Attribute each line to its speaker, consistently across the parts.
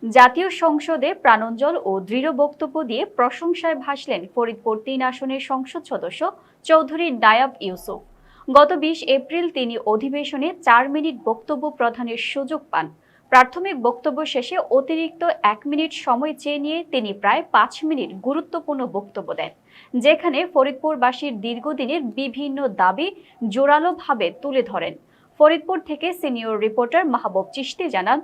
Speaker 1: জাতীয় সংসদে প্রাণোজ্জ্বল ও দৃঢ় বক্তব্য দিয়ে প্রশংসায় ভাসলেন ফরিদপুর ৩ আসনের সংসদ সদস্য চৌধুরী নায়াব ইউসুফ। গত ২০ এপ্রিল তিনি অধিবেশনে ৪ মিনিট বক্তব্য প্রদানের সুযোগ পান। প্রাথমিক বক্তব্য শেষে অতিরিক্ত ১ মিনিট সময় চেয়ে নিয়ে তিনি প্রায় ৫ মিনিট গুরুত্বপূর্ণ বক্তব্য দেন, যেখানে ফরিদপুরবাসীর দীর্ঘদিনের বিভিন্ন দাবি জোরালোভাবে তুলে ধরেন। ফরিদপুর থেকে সিনিয়র রিপোর্টার মাহবুব চিশতি জানান,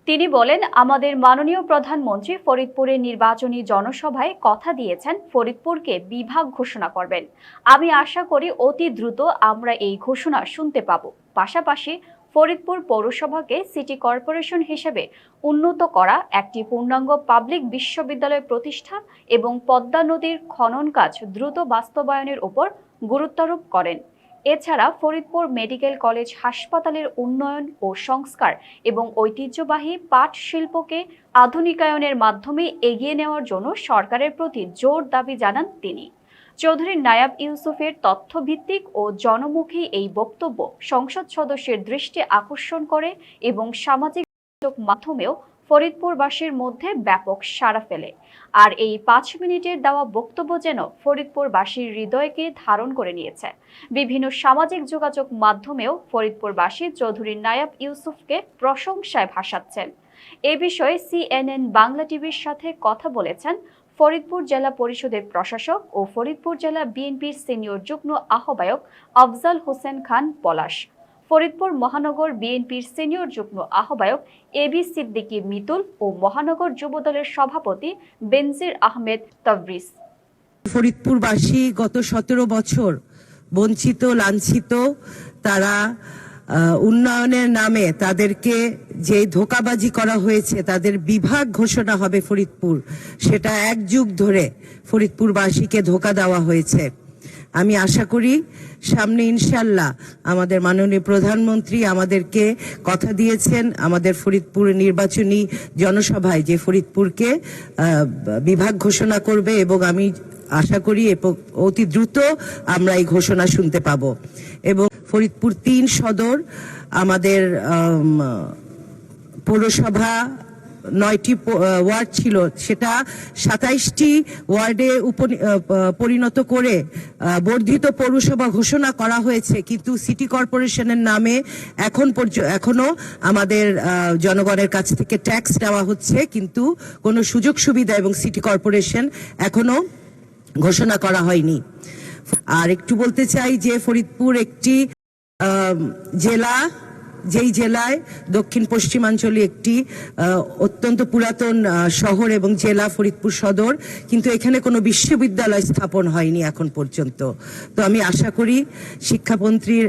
Speaker 1: তিনি বলেন, আমাদের মাননীয় প্রধানমন্ত্রী ফরিদপুরের নির্বাচনী জনসভায় কথা দিয়েছেন ফরিদপুরকে বিভাগ ঘোষণা করবেন। আমি আশা করি অতি দ্রুত আমরা এই ঘোষণা শুনতে পাব। পাশাপাশি ফরিদপুর পৌরসভাকে সিটি কর্পোরেশন হিসেবে উন্নত করা, একটি পূর্ণাঙ্গ পাবলিক বিশ্ববিদ্যালয় প্রতিষ্ঠা এবং পদ্মা নদীর খনন কাজ দ্রুত বাস্তবায়নের উপর গুরুত্বারোপ করেন। এছাড়া ফরিদপুর মেডিকেল কলেজ হাসপাতালের উন্নয়ন ও সংস্কার এবং ঐতিহ্যবাহী পাট শিল্পকে আধুনিকায়নের মাধ্যমে এগিয়ে নেওয়ার জন্য সরকারের প্রতি জোর দাবি জানান তিনি। চৌধুরী নায়াব ইউসুফের তথ্যভিত্তিক ও জনমুখী এই বক্তব্য সংসদ সদস্যের দৃষ্টি আকর্ষণ করে এবং সামাজিক মাধ্যমেও ফরিদপুরবাসীর মধ্যে ব্যাপক সাড়া ফেলে। আর এই ৫ মিনিটের দেওয়া বক্তব্য যেন ফরিদপুরবাসীর হৃদয়কে ধারণ করে নিয়েছে। বিভিন্ন সামাজিক যোগাযোগ মাধ্যমেও ফরিদপুরবাসী চৌধুরী নায়াব ইউসুফকে প্রশংসায় ভাসাচ্ছেন। এ বিষয়ে CNN বাংলা টিভির সাথে কথা বলেছেন ফরিদপুর জেলা পরিষদের প্রশাসক ও ফরিদপুর জেলা বিএনপির সিনিয়র যুগ্ম আহ্বায়ক আফজাল হোসেন খান পলাশ, ফরিদপুর মহানগর বিএনপির সিনিয়র যুগ্ম আহ্বায়ক এবি সিদ্দিকী মিতুল ও মহানগর যুবদলের সভাপতি বেনজির আহমেদ তাবরিজ।
Speaker 2: ফরিদপুরবাসী গত ১৭ বছর বঞ্চিত, লাঞ্ছিত। তারা উন্নয়নের নামে তাদেরকে যে ধোঁকাবাজি করা হয়েছে, তাদের বিভাগ ঘোষণা হবে ফরিদপুর, সেটা ১ যুগ ধরে ফরিদপুরবাসীকে ধোঁকা দেওয়া হয়েছে। আমি আশা করি সামনে ইনশাল্লাহ আমাদের মাননীয় প্রধানমন্ত্রী আমাদেরকে কথা দিয়েছেন আমাদের ফরিদপুর নির্বাচনী জনসভায় যে ফরিদপুরকে বিভাগ ঘোষণা করবে, এবং আমি আশা করি অতি দ্রুত আমরা এই ঘোষণা শুনতে পাবো। এবং ফরিদপুর ৩ সদর আমাদের পৌরসভা ৯টি ওয়ার্ড ছিল, সেটা ২৭টি ওয়ার্ডে পরিণত করে বর্ধিত পৌরসভা ঘোষণা করা হয়েছে। কিন্তু সিটি কর্পোরেশনের নামে এখনো আমাদের জনগণের কাছ থেকে ট্যাক্স নেওয়া হচ্ছে, কিন্তু কোনো সুযোগ সুবিধা এবং সিটি কর্পোরেশন এখনো ঘোষণা করা হয়নি। আর একটু বলতে চাই যে ফরিদপুর একটি জেলা, যেই জেলায় দক্ষিণ পশ্চিমাঞ্চলে একটি অত্যন্ত পুরাতন শহর এবং জেলা ফরিদপুর সদর, কিন্তু এখানে কোনো বিশ্ববিদ্যালয় স্থাপন হয়নি এখন পর্যন্ত। তো আমি আশা করি শিক্ষামন্ত্রীর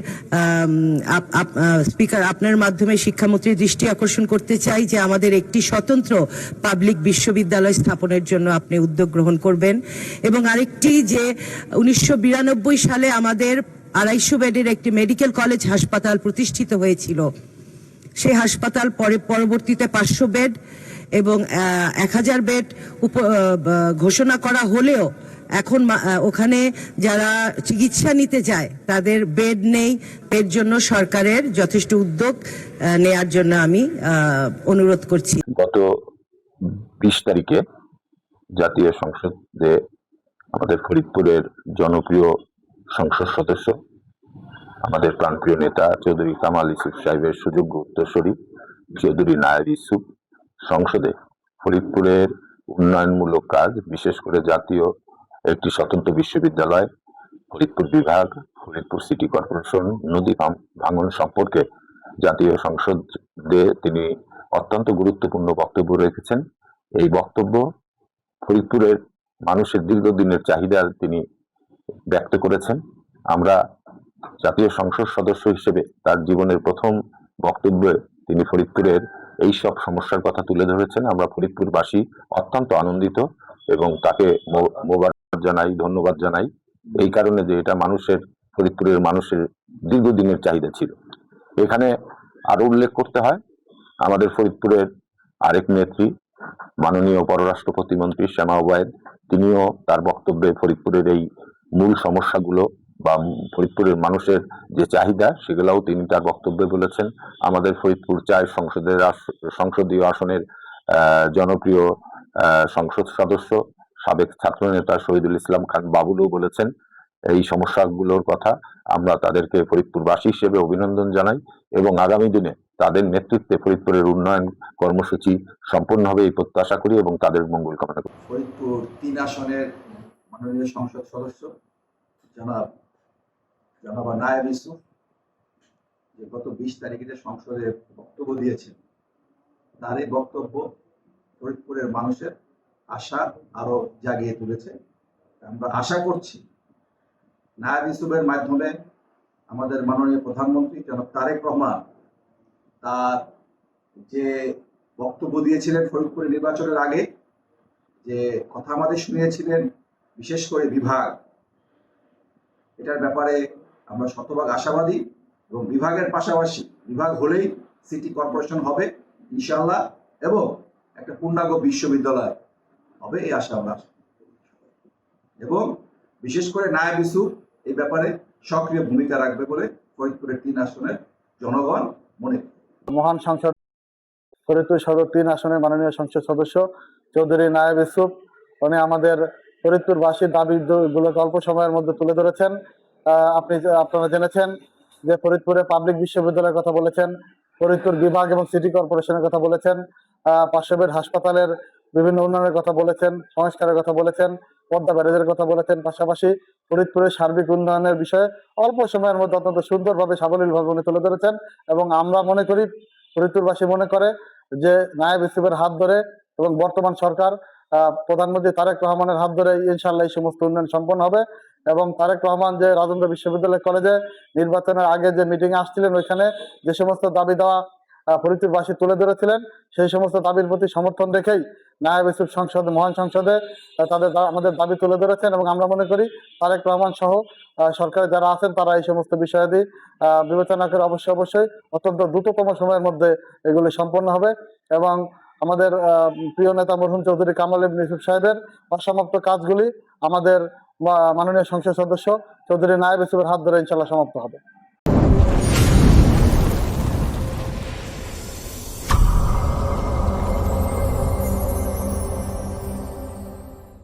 Speaker 2: স্পিকার আপনার মাধ্যমে শিক্ষামন্ত্রীর দৃষ্টি আকর্ষণ করতে চাই যে আমাদের একটি স্বতন্ত্র পাবলিক বিশ্ববিদ্যালয় স্থাপনের জন্য আপনি উদ্যোগ গ্রহণ করবেন। এবং আরেকটি যে ১৯৯২ সালে আমাদের ২৫০ বেডের একটি মেডিকেল কলেজ হাসপাতাল প্রতিষ্ঠিত হয়েছিল, সেই হাসপাতাল পরবর্তীতে ৫০০ বেড এবং ১০০০ বেড ঘোষণা করা হলেও এখন ওখানে যারা চিকিৎসা নিতে যায় তাদের বেড নেই। এর জন্য সরকারের যথেষ্ট উদ্যোগ নেয়ার জন্য আমি অনুরোধ করছি।
Speaker 3: গত ২০ তারিখে জাতীয় সংসদে আমাদের ফরিদপুরের জনপ্রিয় সংসদ সদস্য, আমাদের প্রাণপ্রিয় নেতা চৌধুরী কামাল ইউসুফ সাহেবের সুযোগ্য উত্তরসূরি চৌধুরী নায়াব ইউসুফ সংসদে ফরিদপুরের উন্নয়নমূলক কাজ, বিশেষ করে জাতীয় একটি স্বতন্ত্র বিশ্ববিদ্যালয়, ফরিদপুর বিভাগ, ফরিদপুর সিটি কর্পোরেশন, নদী ভাঙন সম্পর্কে জাতীয় সংসদে তিনি অত্যন্ত গুরুত্বপূর্ণ বক্তব্য রেখেছেন। এই বক্তব্য ফরিদপুরের মানুষের দীর্ঘদিনের চাহিদা তিনি ব্যক্ত করেছেন। আমরা জাতীয় সংসদ সদস্য হিসেবে তার জীবনের প্রথম বক্তব্যে তিনি ফরিদপুরের এই সব সমস্যার কথা তুলে ধরেছেন। আমরা ফরিদপুরবাসী অত্যন্ত আনন্দিত এবং তাকে মোবারক জানাই, ধন্যবাদ জানাই, এই কারণে যে এটা ফরিদপুরের মানুষের দীর্ঘদিনের চাহিদা ছিল। এখানে আরো উল্লেখ করতে হয় আমাদের ফরিদপুরের আরেক নেত্রী মাননীয় পররাষ্ট্র প্রতিমন্ত্রী শ্যামা ওবায়েদ, তিনিও তার বক্তব্যে ফরিদপুরের এই মূল সমস্যাগুলো বা ফরিদপুরের মানুষের যে চাহিদা সেগুলোও তিনি তার বক্তব্যে বলেছেন। আমাদের ফরিদপুর ৪ সংসদীয় আসনের জনপ্রিয় সংসদ সদস্য সাবেক ছাত্রনেতা শহীদুল ইসলাম খান বাবুলও বলেছেন এই সমস্যাগুলোর কথা। আমরা তাদেরকে ফরিদপুরবাসী হিসেবে অভিনন্দন জানাই এবং আগামী দিনে তাদের নেতৃত্বে ফরিদপুরের উন্নয়ন কর্মসূচি সম্পূর্ণ হবে এই প্রত্যাশা করি এবং তাদের মঙ্গল কামনা করি।
Speaker 4: ফরিদপুর 3 আসনের মাননীয় সংসদ সদস্য জনাব নায়েব ইউসুফ যে গত 20 তারিখে যে সংসদে বক্তব্য দিয়েছেন, তার এই বক্তব্য ফরিদপুরের মানুষের আশা আরো জাগিয়ে তুলেছে। আমরা আশা করছি নায়েব ইউসুফের মাধ্যমে আমাদের মাননীয় প্রধানমন্ত্রী জনাব তারেক রহমান তার যে বক্তব্য দিয়েছিলেন ফরিদপুরের নির্বাচনের আগে, যে কথা আমাদের শুনিয়েছিলেন বিশেষ করে বিভাগ, এটার ব্যাপারে আমরা শতভাগ আশাবাদী এবং বিভাগের পাশাপাশি বিভাগ হলেই সিটি কর্পোরেশন হবে ইনশাআল্লাহ এবং একটা পূর্ণাঙ্গ বিশ্ববিদ্যালয় হবে এই আশা আমরা এবং বিশেষ করে নায়েব ইউসুফ এই ব্যাপারে সক্রিয় ভূমিকা রাখবে বলে ফরিদপুরের 3 আসনের জনগণ মনে করে।
Speaker 5: মহান সংসদ ফরিদপুর সদর 3 আসনের মাননীয় সংসদ সদস্য চৌধুরী নায়েব ইউসুফ উনি আমাদের ফরিদপুরবাসীর দাবিগুলোকে অল্প সময়ের মধ্যে তুলে ধরেছেন। আপনারা জেনেছেন যে ফরিদপুরে পাবলিক বিশ্ববিদ্যালয়ের কথা বলেছেন, ফরিদপুর বিভাগ এবং সিটি কর্পোরেশনের কথা বলেছেন, 500 বেড হাসপাতালের বিভিন্ন উন্নয়নের কথা বলেছেন, সংস্কারের কথা বলেছেন, পদ্মা ব্যারেজের কথা বলেছেন। পাশাপাশি ফরিদপুরের সার্বিক উন্নয়নের বিষয়ে অল্প সময়ের মধ্যে অত্যন্ত সুন্দরভাবে সাবলীলভাবে উনি তুলে ধরেছেন এবং আমরা মনে করি, ফরিদপুরবাসী মনে করে যে নায়েব ইউসুফের হাত ধরে এবং বর্তমান সরকার প্রধানমন্ত্রী তারেক রহমানের হাত ধরে ইনশাআল্লাহ এই সমস্ত উন্নয়ন সম্পন্ন হবে। এবং তারেক রহমান যে রাজেন্দ্র বিশ্ববিদ্যালয় কলেজে নির্বাচনের আগে যে মিটিং আসছিলেন, ওইখানে যে সমস্ত দাবি দেওয়া ফরিদপুরবাসী তুলে ধরেছিলেন, সেই সমস্ত দাবির প্রতি সমর্থন রেখেই নায়েব ইউসুফ মহান সংসদে আমাদের দাবি তুলে ধরেছেন এবং আমরা মনে করি তারেক রহমান সহ সরকারে যারা আছেন তারা এই সমস্ত বিষয়াদি বিবেচনা করে অবশ্যই অত্যন্ত দ্রুততম সময়ের মধ্যে এগুলি সম্পন্ন হবে এবং আমাদের প্রিয় নেতা মরহুম চৌধুরী কামাল ইবনে ইউসুফ সাহেবের অসমাপ্ত কাজগুলি আমাদের মাননীয় সংসদ সদস্য চৌধুরী নায়েব ইউসুফের হাত ধরে ইনশাআল্লাহ সমাপ্ত হবে।